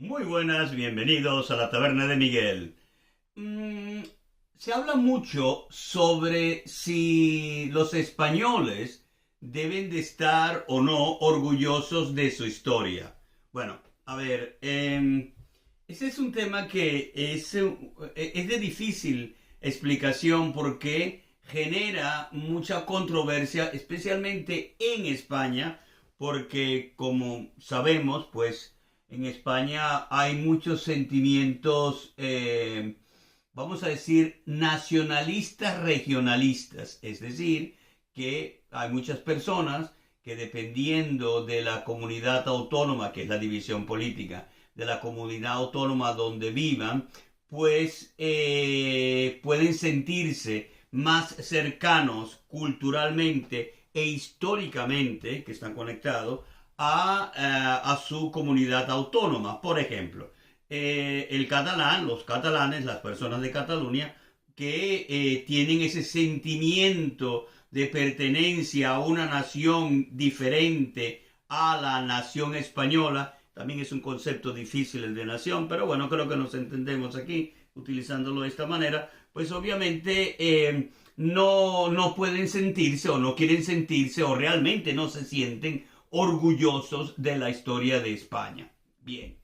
Muy buenas, bienvenidos a la Taberna de Miguel. Mm, Se habla mucho sobre si los españoles deben de estar o no orgullosos de su historia. Bueno, a ver, ese es un tema que es de difícil explicación porque genera mucha controversia, especialmente en España, porque como sabemos, pues en España hay muchos sentimientos, vamos a decir, nacionalistas regionalistas. Es decir, que hay muchas personas que dependiendo de la comunidad autónoma, que es la división política, de la comunidad autónoma donde vivan, pues pueden sentirse más cercanos culturalmente e históricamente, que están conectados, a su comunidad autónoma. Por ejemplo, el catalán, los catalanes, las personas de Cataluña, que tienen ese sentimiento de pertenencia a una nación diferente a la nación española. También es un concepto difícil el de nación, pero bueno, creo que nos entendemos aquí utilizándolo de esta manera. Pues obviamente no pueden sentirse o no quieren sentirse o realmente no se sienten orgullosos de la historia de España. Bien.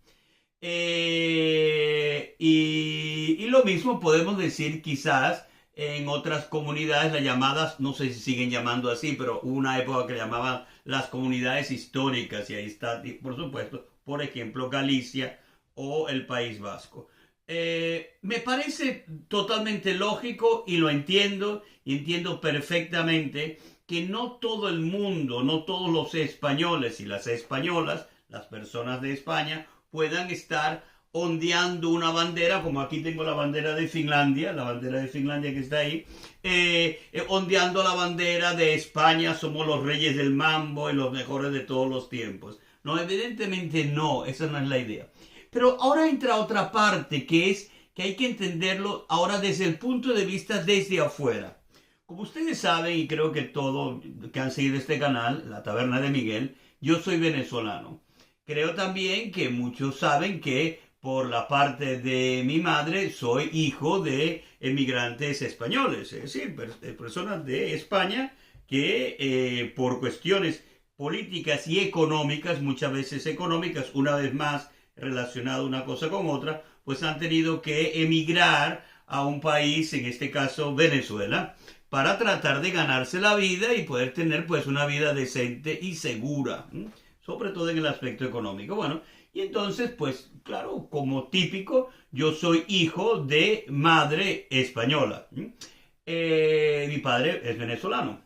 Y lo mismo podemos decir quizás en otras comunidades, las llamadas, no sé si siguen llamando así, pero hubo una época que llamaban las comunidades históricas, y ahí está, por supuesto, por ejemplo, Galicia o el País Vasco. Me parece totalmente lógico y entiendo perfectamente que no todo el mundo, no todos los españoles y las españolas, las personas de España, puedan estar ondeando una bandera, como aquí tengo la bandera de Finlandia que está ahí, ondeando la bandera de España, somos los reyes del mambo y los mejores de todos los tiempos. No, evidentemente no, esa no es la idea. Pero ahora entra otra parte que es que hay que entenderlo ahora desde el punto de vista desde afuera. Como ustedes saben, y creo que todos que han seguido este canal, La Taberna de Miguel, yo soy venezolano. Creo también que muchos saben que por la parte de mi madre soy hijo de emigrantes españoles, es decir, personas de España que por cuestiones políticas y económicas, muchas veces económicas, una vez más relacionado una cosa con otra, pues han tenido que emigrar a un país, en este caso Venezuela, para tratar de ganarse la vida y poder tener pues una vida decente y segura, sobre todo en el aspecto económico. Bueno, y entonces pues claro, como típico, yo soy hijo de madre española. Mi padre es venezolano.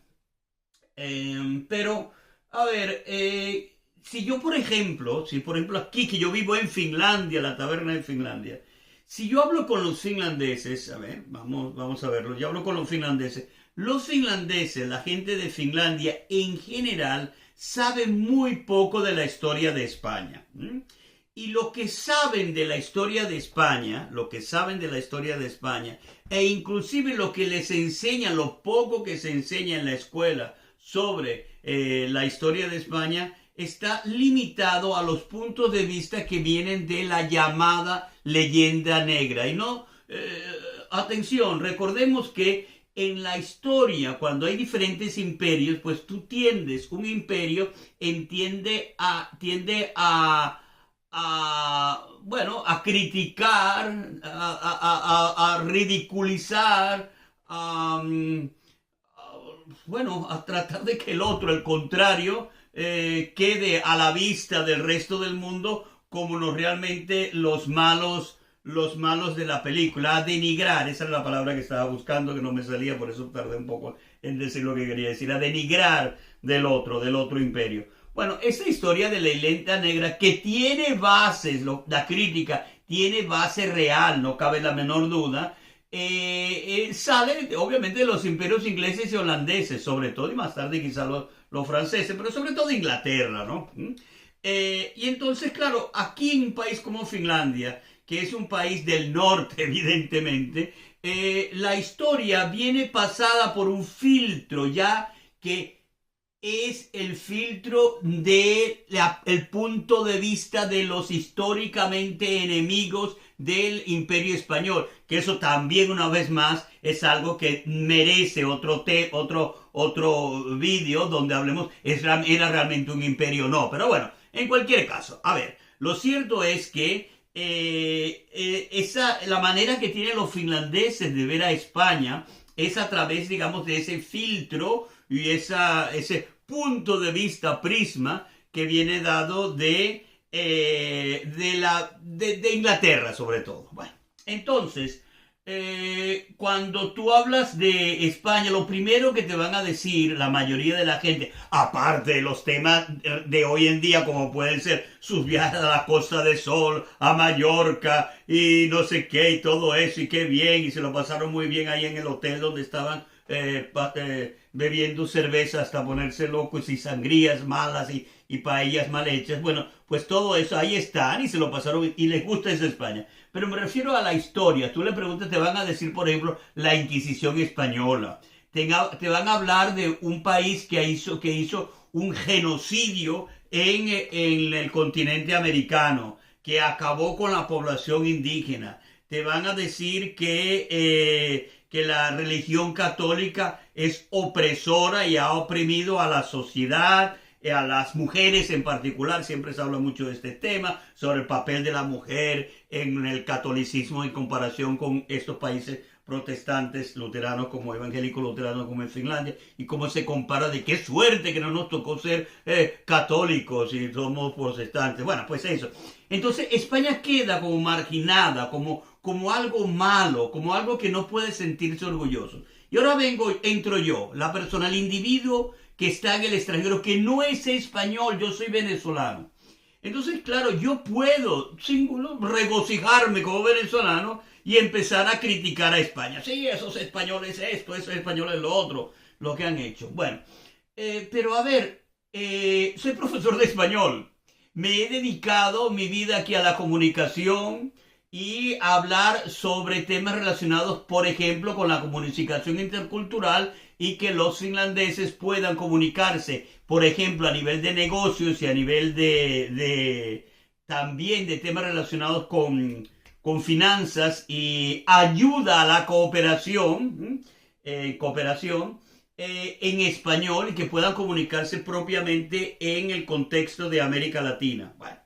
Pero, a ver, si por ejemplo aquí que yo vivo en Finlandia, la taberna de Finlandia, si yo hablo con los finlandeses, a ver, vamos a verlo, yo hablo con los finlandeses, la gente de Finlandia en general, sabe muy poco de la historia de España. Y lo que saben de la historia de España, lo que saben de la historia de España, e inclusive lo que les enseñan, lo poco que se enseña en la escuela sobre la historia de España, está limitado a los puntos de vista que vienen de la llamada leyenda negra. Y no, atención, recordemos que en la historia, cuando hay diferentes imperios, pues tú un imperio tiende bueno, a criticar, a ridiculizar, bueno, a tratar de que el otro, el contrario, quede a la vista del resto del mundo como realmente los malos de la película, a denigrar, esa es la palabra que estaba buscando, que no me salía, por eso tardé un poco en decir lo que quería decir, a denigrar del otro imperio. Bueno, esa historia de la leyenda negra que tiene bases, la crítica tiene base real, no cabe la menor duda, sale obviamente de los imperios ingleses y holandeses, sobre todo, y más tarde quizás los franceses, pero sobre todo Inglaterra, ¿no? Y entonces, claro, aquí en un país como Finlandia, que es un país del norte, evidentemente, la historia viene pasada por un filtro ya que es el filtro de el punto de vista de los históricamente enemigos del Imperio Español, que eso también una vez más es algo que merece otro vídeo donde hablemos, ¿era realmente un imperio o no? Pero bueno, en cualquier caso, a ver, lo cierto es que la manera que tienen los finlandeses de ver a España es a través, digamos, de ese filtro y ese punto de vista, prisma, que viene dado de Inglaterra, sobre todo. Bueno, entonces, cuando tú hablas de España, lo primero que te van a decir la mayoría de la gente, aparte de los temas de hoy en día, como pueden ser sus viajes a la Costa del Sol, a Mallorca y no sé qué, y todo eso, y qué bien, y se lo pasaron muy bien ahí en el hotel donde estaban bebiendo cerveza hasta ponerse locos, y sangrías malas y paellas mal hechas. Bueno, pues todo eso ahí están y se lo pasaron y les gusta esa España. Pero me refiero a la historia. Tú le preguntas, te van a decir, por ejemplo, la Inquisición española. Te van a hablar de un país que hizo un genocidio en el continente americano, que acabó con la población indígena. Te van a decir que la religión católica es opresora y ha oprimido a la sociedad, a las mujeres en particular. Siempre se habla mucho de este tema, sobre el papel de la mujer en el catolicismo en comparación con estos países protestantes, luteranos como evangélicos luteranos como en Finlandia, y cómo se compara de qué suerte que no nos tocó ser católicos y somos protestantes. Bueno, pues eso. Entonces España queda como marginada, como algo malo, como algo que no puede sentirse orgulloso. Y ahora entro yo, la persona, el individuo que está en el extranjero, que no es español, yo soy venezolano. Entonces, claro, yo puedo regocijarme como venezolano y empezar a criticar a España. Sí, esos españoles esto, esos españoles lo otro, lo que han hecho. Bueno, pero a ver, soy profesor de español. Me he dedicado mi vida aquí a la comunicación y a hablar sobre temas relacionados, por ejemplo, con la comunicación intercultural y que los finlandeses puedan comunicarse, por ejemplo, a nivel de negocios y a nivel también de temas relacionados con finanzas y ayuda a la cooperación, en español, y que puedan comunicarse propiamente en el contexto de América Latina. Bueno,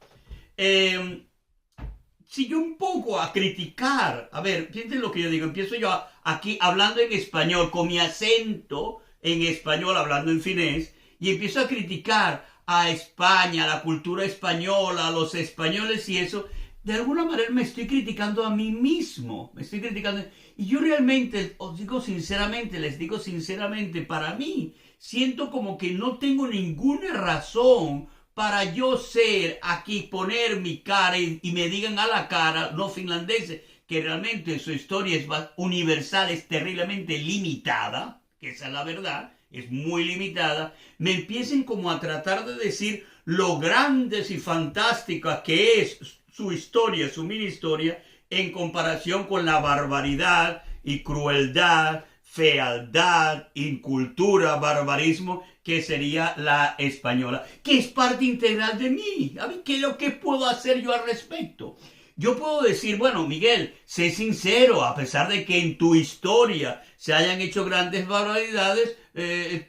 si yo un poco a criticar, a ver, fíjense lo que yo digo, empiezo yo aquí hablando en español, con mi acento en español, hablando en finés, y empiezo a criticar a España, a la cultura española, a los españoles y eso, de alguna manera me estoy criticando a mí mismo, me estoy criticando. Y yo realmente, os digo sinceramente, les digo sinceramente, para mí, siento como que no tengo ninguna razón para yo ser aquí, poner mi cara y me digan a la cara, los finlandeses, que realmente su historia es universal, es terriblemente limitada, que esa es la verdad, es muy limitada, me empiecen como a tratar de decir lo grandes y fantástica que es su historia, su mini historia, en comparación con la barbaridad y crueldad, fealdad, incultura, barbarismo, que sería la española, que es parte integral de mí. A ver, ¿qué es lo que puedo hacer yo al respecto? Yo puedo decir, bueno, Miguel, sé sincero, a pesar de que en tu historia se hayan hecho grandes barbaridades,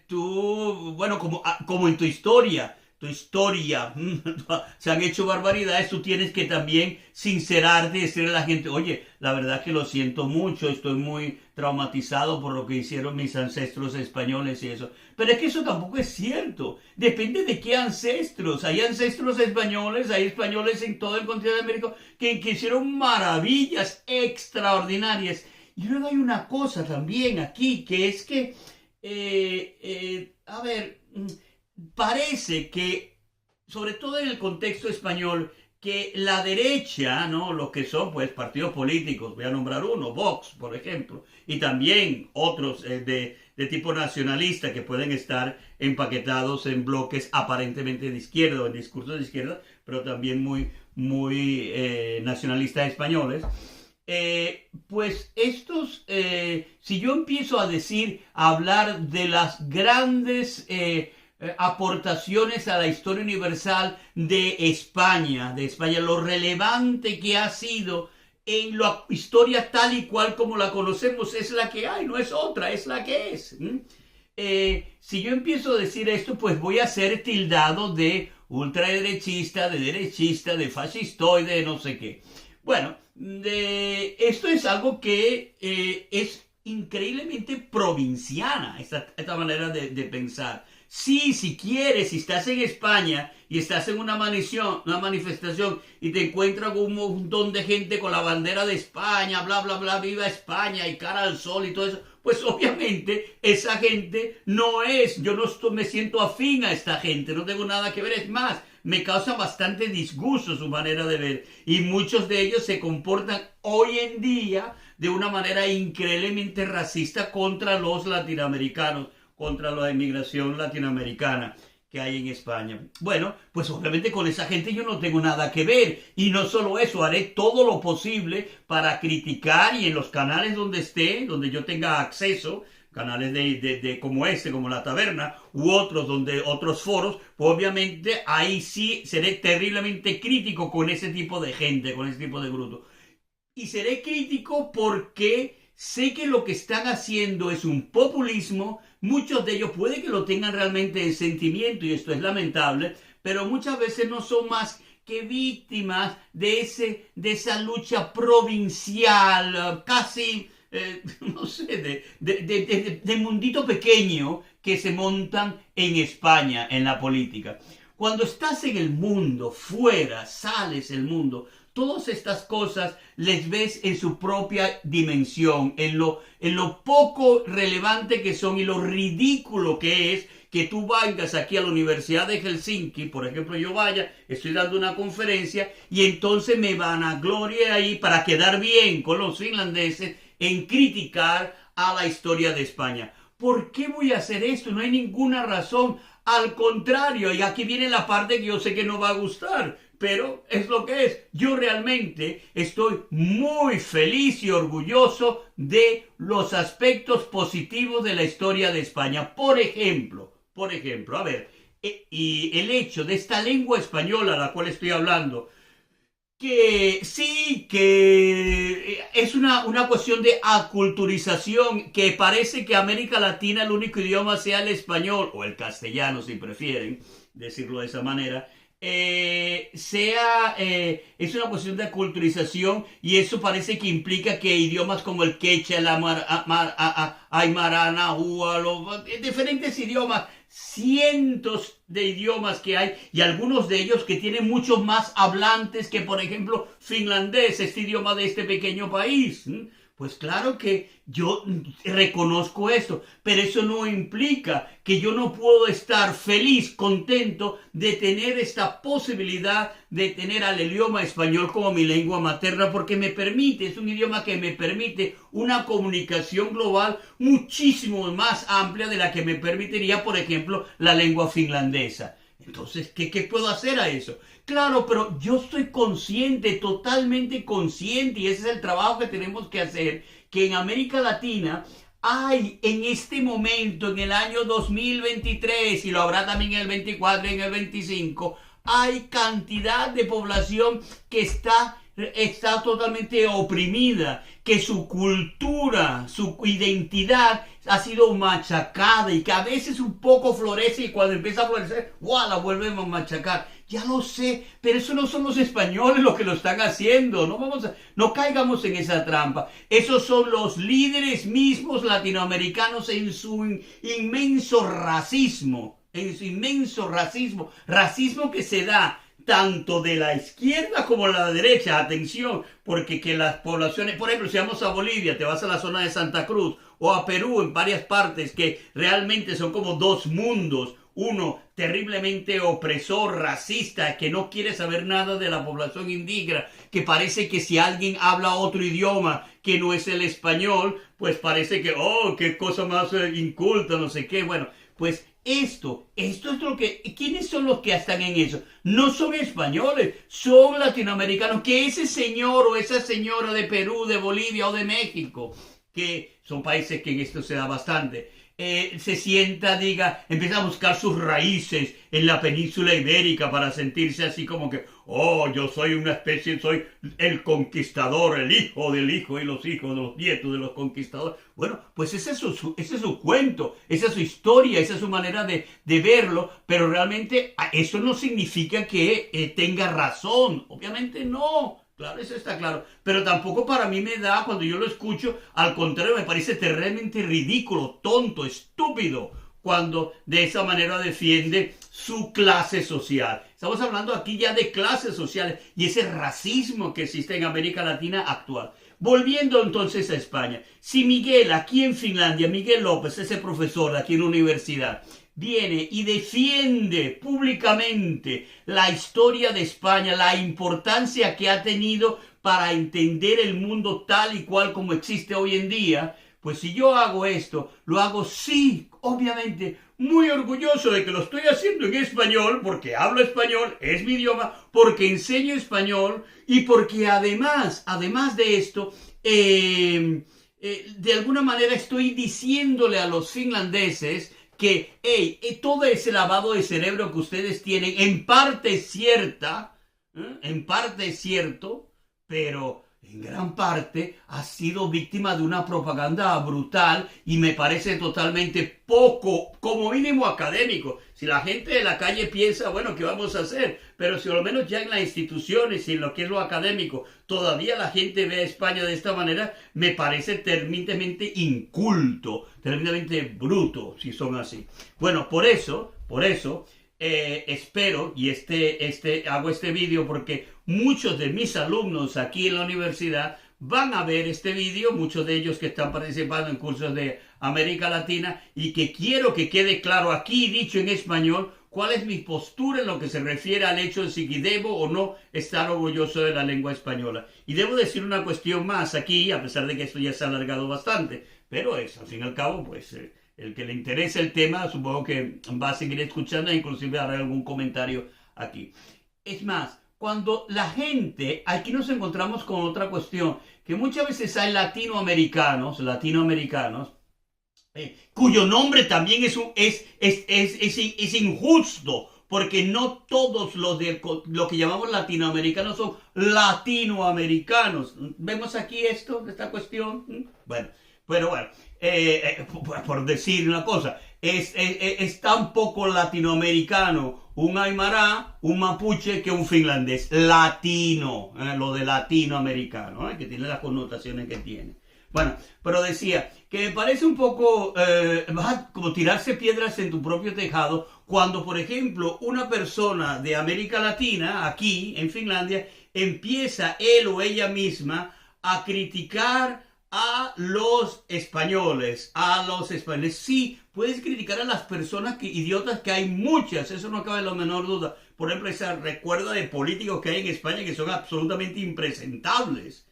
tú, bueno, como en tu historia se han hecho barbaridades, tú tienes que también sincerarte y decirle a la gente, oye, la verdad que lo siento mucho, estoy muy traumatizado por lo que hicieron mis ancestros españoles y eso. Pero es que eso tampoco es cierto. Depende de qué ancestros. Hay ancestros españoles, hay españoles en todo el continente de América que hicieron maravillas extraordinarias. Y luego hay una cosa también aquí, que es que, a ver, parece que, sobre todo en el contexto español, que la derecha, ¿no? Los que son, pues, partidos políticos, voy a nombrar uno, Vox, por ejemplo, y también otros de tipo nacionalista que pueden estar empaquetados en bloques aparentemente de izquierda o en discursos de izquierda, pero también muy nacionalistas españoles. Pues si yo empiezo a hablar de las grandes aportaciones a la historia universal de España, lo relevante que ha sido en la historia tal y cual como la conocemos, es la que hay, no es otra, es la que es. Si yo empiezo a decir esto, pues voy a ser tildado de ultraderechista, de derechista, de fascistoide, de no sé qué. Bueno, esto es algo que es increíblemente provinciana, esta manera de pensar. Sí, si quieres, si estás en España y estás en una manifestación y te encuentras con un montón de gente con la bandera de España, bla, bla, bla, viva España y cara al sol y todo eso, pues obviamente esa gente no es, yo no me siento afín a esta gente, no tengo nada que ver, es más, me causa bastante disgusto su manera de ver y muchos de ellos se comportan hoy en día de una manera increíblemente racista contra los latinoamericanos, contra la inmigración latinoamericana que hay en España. Bueno, pues obviamente con esa gente yo no tengo nada que ver. Y no solo eso, haré todo lo posible para criticar y en los canales donde esté, donde yo tenga acceso, canales como este, como La Taberna, u otros, otros foros, pues obviamente ahí sí seré terriblemente crítico con ese tipo de gente, con ese tipo de grupos. Y seré crítico porque sé que lo que están haciendo es un populismo. Muchos de ellos puede que lo tengan realmente en sentimiento y esto es lamentable, pero muchas veces no son más que víctimas de esa lucha provincial, casi, no sé, de mundito pequeño que se montan en España en la política. Cuando estás en el mundo, fuera, sales del mundo, todas estas cosas les ves en su propia dimensión, en lo poco relevante que son y lo ridículo que es que tú vayas aquí a la Universidad de Helsinki, por ejemplo, yo vaya, estoy dando una conferencia y entonces me van a gloria ahí para quedar bien con los finlandeses en criticar a la historia de España. ¿Por qué voy a hacer esto? No hay ninguna razón. Al contrario, y aquí viene la parte que yo sé que no va a gustar, pero es lo que es. Yo realmente estoy muy feliz y orgulloso de los aspectos positivos de la historia de España. Por ejemplo, a ver, y el hecho de esta lengua española a la cual estoy hablando, que sí, que es una cuestión de aculturización, que parece que América Latina el único idioma sea el español, o el castellano si prefieren decirlo de esa manera, es una cuestión de aculturización y eso parece que implica que idiomas como el quechua, el aymara, náhuatl, diferentes idiomas, cientos de idiomas que hay y algunos de ellos que tienen muchos más hablantes que por ejemplo finlandés, este idioma de este pequeño país. Pues claro que yo reconozco esto, pero eso no implica que yo no puedo estar feliz, contento de tener esta posibilidad de tener al idioma español como mi lengua materna, porque me permite, es un idioma que me permite una comunicación global muchísimo más amplia de la que me permitiría, por ejemplo, la lengua finlandesa. Entonces, ¿qué puedo hacer a eso? Claro, pero yo estoy consciente, totalmente consciente, y ese es el trabajo que tenemos que hacer, que en América Latina hay en este momento, en el año 2023, y lo habrá también en el 24 y en el 25, hay cantidad de población que está totalmente oprimida, que su cultura, su identidad ha sido machacada y que a veces un poco florece y cuando empieza a florecer, ¡guau!, la volvemos a machacar. Ya lo sé, pero eso no son los españoles los que lo están haciendo. No caigamos en esa trampa. Esos son los líderes mismos latinoamericanos en su inmenso racismo. Racismo que se da tanto de la izquierda como de la derecha. Atención, porque que las poblaciones, por ejemplo, si vamos a Bolivia, te vas a la zona de Santa Cruz, o a Perú, en varias partes que realmente son como dos mundos. Uno terriblemente opresor, racista, que no quiere saber nada de la población indígena, que parece que si alguien habla otro idioma que no es el español, pues parece que, oh, qué cosa más inculta, no sé qué. Bueno, pues esto es lo que... ¿Quiénes son los que están en eso? No son españoles, son latinoamericanos, que ese señor o esa señora de Perú, de Bolivia o de México, que son países que en esto se da bastante, se sienta, diga, empieza a buscar sus raíces en la península ibérica para sentirse así como que, oh, yo soy una especie, soy el conquistador, el hijo del hijo y los hijos de los nietos de los conquistadores. Bueno, pues ese es su cuento, esa es su historia, esa es su manera de verlo, pero realmente eso no significa que tenga razón. Obviamente no. Claro, eso está claro. Pero tampoco para mí me da, cuando yo lo escucho, al contrario, me parece terriblemente ridículo, tonto, estúpido, cuando de esa manera defiende su clase social. Estamos hablando aquí ya de clases sociales y ese racismo que existe en América Latina actual. Volviendo entonces a España. Si Miguel, aquí en Finlandia, Miguel López, ese profesor de aquí en la universidad, viene y defiende públicamente la historia de España, la importancia que ha tenido para entender el mundo tal y cual como existe hoy en día, pues si yo hago esto, lo hago sí, obviamente, muy orgulloso de que lo estoy haciendo en español, porque hablo español, es mi idioma, porque enseño español y porque además de esto, de alguna manera estoy diciéndole a los finlandeses que, hey, todo ese lavado de cerebro que ustedes tienen, en parte es cierta, en parte es cierto, pero en gran parte ha sido víctima de una propaganda brutal y me parece totalmente poco, como mínimo académico. Si la gente de la calle piensa, bueno, ¿qué vamos a hacer? Pero si al menos ya en las instituciones y en lo que es lo académico, todavía la gente ve a España de esta manera, me parece terriblemente inculto, terriblemente bruto, si son así. Bueno, por eso, espero, y hago este vídeo porque muchos de mis alumnos aquí en la universidad van a ver este vídeo, muchos de ellos que están participando en cursos de América Latina, y que quiero que quede claro aquí, dicho en español, cuál es mi postura en lo que se refiere al hecho de si debo o no estar orgulloso de la lengua española. Y debo decir una cuestión más aquí, a pesar de que esto ya se ha alargado bastante, pero es, al fin y al cabo, pues, el que le interese el tema, supongo que va a seguir escuchando e inclusive hará algún comentario aquí. Es más, cuando la gente, aquí nos encontramos con otra cuestión, que muchas veces hay latinoamericanos, cuyo nombre también es injusto, porque no todos los de lo que llamamos latinoamericanos son latinoamericanos. ¿Vemos aquí esta cuestión? Bueno, pero bueno, por decir una cosa, es tan poco latinoamericano un aymara, un mapuche que un finlandés. Latino, lo de latinoamericano, que tiene las connotaciones que tiene. Bueno, pero decía que me parece un poco como tirarse piedras en tu propio tejado cuando, por ejemplo, una persona de América Latina, aquí en Finlandia, empieza él o ella misma a criticar a los españoles. Sí, puedes criticar a las personas idiotas, que hay muchas, eso no cabe la menor duda. Por ejemplo, esa recuerda de políticos que hay en España que son absolutamente impresentables.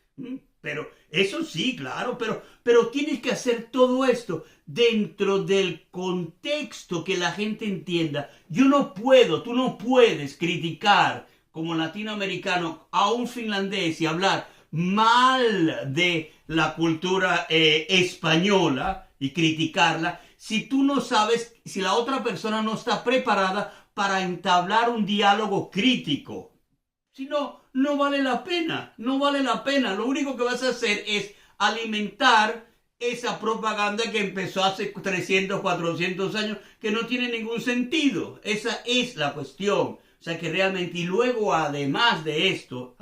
Pero eso sí, claro, pero tienes que hacer todo esto dentro del contexto que la gente entienda. Tú no puedes criticar como latinoamericano a un finlandés y hablar mal de la cultura española y criticarla si tú no sabes, si la otra persona no está preparada para entablar un diálogo crítico. Si no, no vale la pena, no vale la pena. Lo único que vas a hacer es alimentar esa propaganda que empezó hace 300, 400 años, que no tiene ningún sentido. Esa es la cuestión. O sea que realmente, y luego además de esto,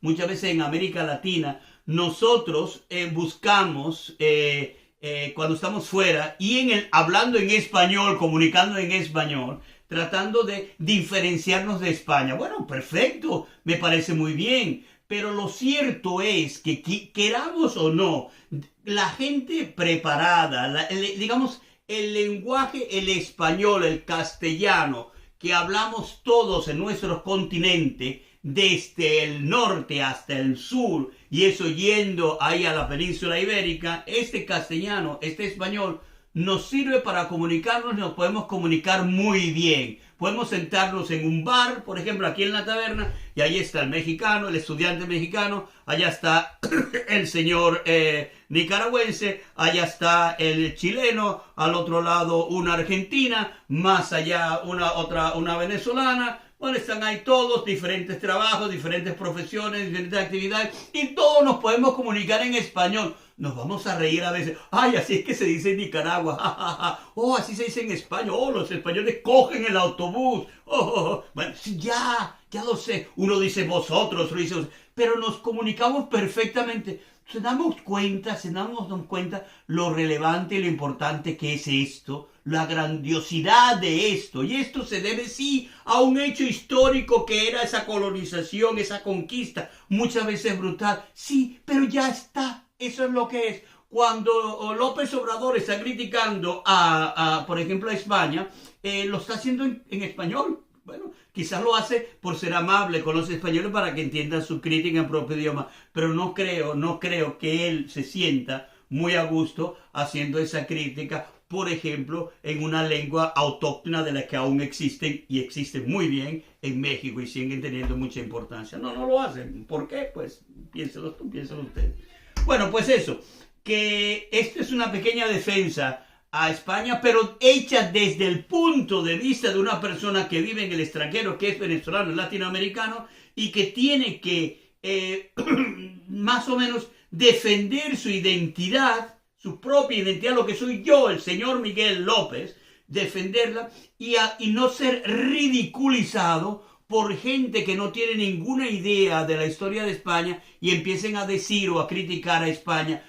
muchas veces en América Latina, nosotros buscamos, cuando estamos fuera, y hablando en español, comunicando en español, tratando de diferenciarnos de España. Bueno, perfecto, me parece muy bien, pero lo cierto es que queramos o no, la gente preparada, digamos, el lenguaje, el español, el castellano, que hablamos todos en nuestro continente, desde el norte hasta el sur, y eso yendo ahí a la península ibérica, este castellano, este español, nos sirve para comunicarnos, nos podemos comunicar muy bien. podemos sentarnos en un bar, por ejemplo, aquí en la taberna, y ahí está el mexicano, el estudiante mexicano, allá está el señor nicaragüense, allá está el chileno, al otro lado una argentina, más allá una venezolana. Bueno, están ahí todos, diferentes trabajos, diferentes profesiones, diferentes actividades, y todos nos podemos comunicar en español. Nos vamos a reír a veces. Ay, así es que se dice en Nicaragua. Ja, ja, ja. Oh, así se dice en España. Oh, los españoles cogen el autobús. Oh, oh, oh. Bueno, sí, ya lo sé. Uno dice vosotros, otro dice vosotros. Pero nos comunicamos perfectamente. Se damos cuenta lo relevante y lo importante que es esto, la grandiosidad de esto. Y esto se debe, sí, a un hecho histórico que era esa colonización, esa conquista, muchas veces brutal. Sí, pero ya está. Eso es lo que es. Cuando López Obrador está criticando por ejemplo, a España, lo está haciendo en español. Bueno, quizás lo hace por ser amable con los españoles para que entiendan su crítica en propio idioma, pero no creo que él se sienta muy a gusto haciendo esa crítica, por ejemplo, en una lengua autóctona de la que aún existen y existen muy bien en México y siguen teniendo mucha importancia. No lo hacen. ¿Por qué? Pues piénselo ustedes. Bueno, pues eso, que esto es una pequeña defensa a España, pero hecha desde el punto de vista de una persona que vive en el extranjero, que es venezolano, latinoamericano, y que tiene que más o menos defender su identidad, su propia identidad, lo que soy yo, el señor Miguel López, defenderla y no ser ridiculizado por gente que no tiene ninguna idea de la historia de España y empiecen a decir o a criticar a España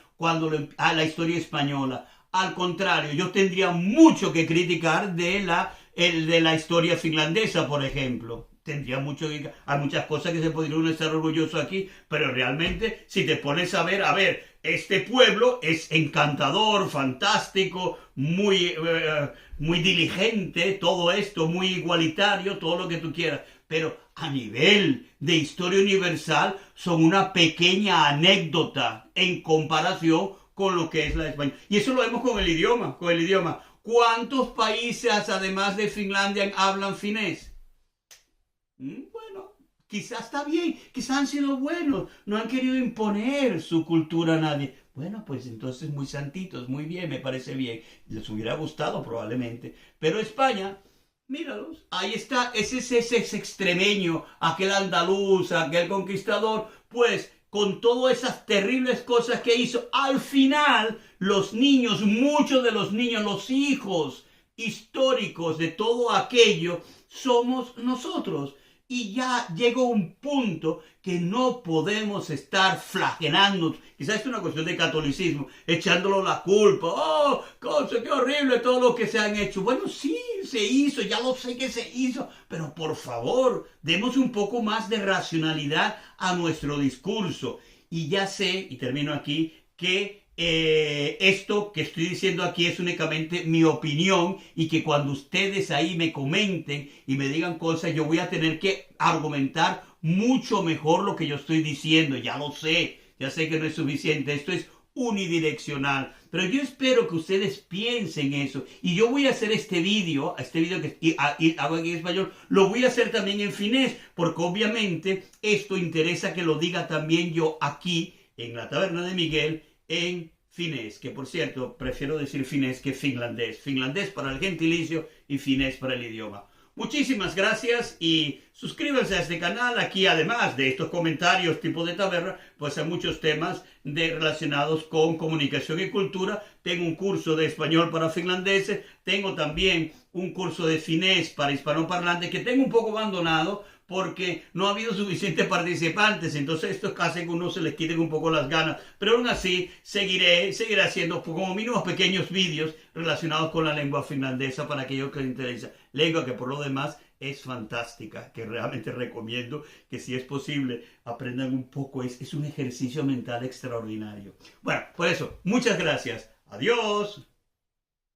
a la historia española. Al contrario, yo tendría mucho que criticar de la historia finlandesa, por ejemplo. Tendría mucho que... Hay muchas cosas que se podría uno estar orgulloso aquí, pero realmente, si te pones a ver, este pueblo es encantador, fantástico, muy diligente, todo esto, muy igualitario, todo lo que tú quieras. Pero a nivel de historia universal son una pequeña anécdota en comparación con lo que es la España. Y eso lo vemos con el idioma. ¿Cuántos países, además de Finlandia, hablan finés? Bueno, quizás está bien, quizás han sido buenos, no han querido imponer su cultura a nadie. Bueno, pues entonces muy santitos, muy bien, me parece bien. Les hubiera gustado probablemente. Pero España... Míralos, ahí está, ese es ese extremeño, aquel andaluz, aquel conquistador, pues con todas esas terribles cosas que hizo, al final los niños, muchos de los niños, los hijos históricos de todo aquello, somos nosotros. Y ya llega un punto que no podemos estar flagelándonos. Quizás es una cuestión de catolicismo, echándolo la culpa. ¡Oh, cosa, qué horrible todo lo que se han hecho! Bueno, sí, se hizo, ya lo sé que se hizo, pero por favor, demos un poco más de racionalidad a nuestro discurso. Y ya sé, y termino aquí, que esto que estoy diciendo aquí es únicamente mi opinión y que cuando ustedes ahí me comenten y me digan cosas, yo voy a tener que argumentar mucho mejor lo que yo estoy diciendo. Ya lo sé, ya sé que no es suficiente, esto es unidireccional, pero yo espero que ustedes piensen eso y yo voy a hacer este vídeo que hago aquí en español, lo voy a hacer también en finés, porque obviamente esto interesa que lo diga también yo aquí en la Taberna de Miguel en finés, que por cierto, prefiero decir finés que finlandés. Finlandés para el gentilicio y finés para el idioma. Muchísimas gracias y suscríbanse a este canal. Aquí, además de estos comentarios tipo de taberna, pues hay muchos temas relacionados con comunicación y cultura. Tengo un curso de español para finlandeses, tengo también un curso de finés para hispanoparlantes que tengo un poco abandonado porque no ha habido suficientes participantes, entonces esto hace que a uno se les quiten un poco las ganas, pero aún así seguiré haciendo como mínimo pequeños vídeos relacionados con la lengua finlandesa para aquellos que les interesa, lengua que por lo demás es fantástica, que realmente recomiendo que si es posible aprendan un poco, es un ejercicio mental extraordinario. Bueno, por eso, muchas gracias, adiós.